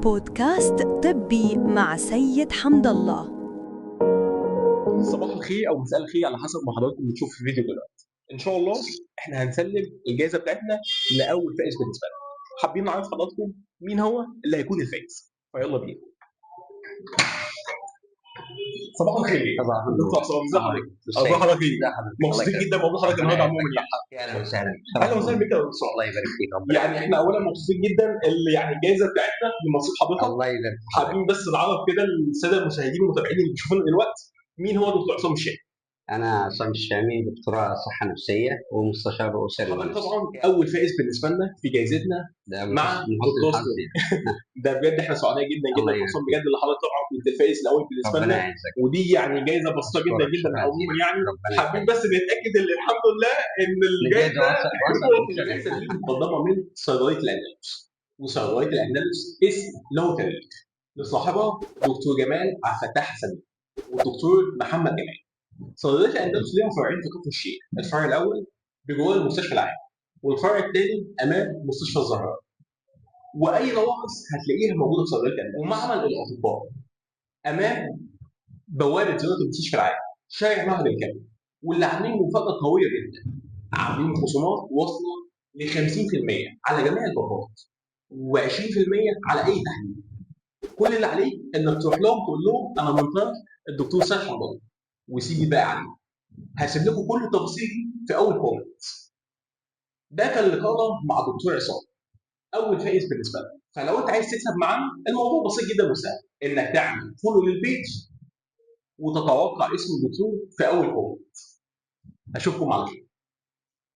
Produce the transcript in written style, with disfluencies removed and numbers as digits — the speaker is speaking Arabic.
بودكاست طبي مع سيد حمد الله. صباح الخير او مساء الخير على حسب ما حضراتكم بتشوفوا في الفيديو دلوقتي. ان شاء الله احنا هنسلم الجائزه بتاعتنا لاول فائز بالنسبه لنا. حابين نعرف حضراتكم مين هو اللي هيكون الفائز، فيلا بينا. صباح الخير. صباح النور. دكتور عصام، ازي حضرتك؟ ازي حضرتك؟ حضرتك؟ مبسوطين جدا بوجود حضرتك النهارده عموما يعني. اهلا وسهلا. اهلا وسهلا بك يا دكتور. الله يبارك فيك. يعني احنا اولا مبسوطين جدا اللي يعني الجائزه بتاعتنا لمصير حضرتك. الله يبارك فيك. حابين بس نعرف كده الساده المشاهدين والمتابعين اللي بيشوفونا دلوقتي مين هو دكتور عصام الشامي؟ انا عصام الشامي، دكتوراه صحه نفسيه ومستشار اسري. حضرتك طبعا اول فائز بالنسبه لنا في جائزتنا مع دكتور ده بجد احنا سعداء جدا جدا، خصوصا بجد اللي حضرتك طبعا كنت الفائز الاول بالنسبه لنا، ودي يعني جائزه بسيطه جدا جدا عموما يعني. حابين بس نتاكد ان الحمد لله ان الجائزه دي مقدمه من صيدليه الاندلس، وصيدليه الاندلس اسم له تاريخ لصاحبها دكتور جمال عبد الفتاح حسن والدكتور محمد جمال. صيدليه الاندلس ليها فرعين في كفر الشيخ، الفرع الاول بجوار المستشفى العام، والفرع الثاني امام مستشفى الزهراء. واي نواقص هتلاقيها موجوده في صيدليه الاندلس. ومعمل الاطباء امام بوابه زياره المستشفى العام شارع معهد الكلى، واللي عاملين مفاجاه قويه جدا، عاملين خصومات واصله ل 50% على جميع الباقات و20% على اي تحليل. كل اللي عليك انك تروح لهم تقول لهم انا من طرف الدكتور سيد حمد الله، وسيبي بقى عليه. هسيب لكم كل التفاصيل دي في اول كومنت. ده كان لقاءنا مع دكتور عصام اول فائز بالنسبه لك. فلو انت عايز تكسب معانا الموضوع بسيط جدا وسهل، انك تعمل فولو للبيج وتتوقع اسم الدكتور في اول كومنت. اشوفكم على خير.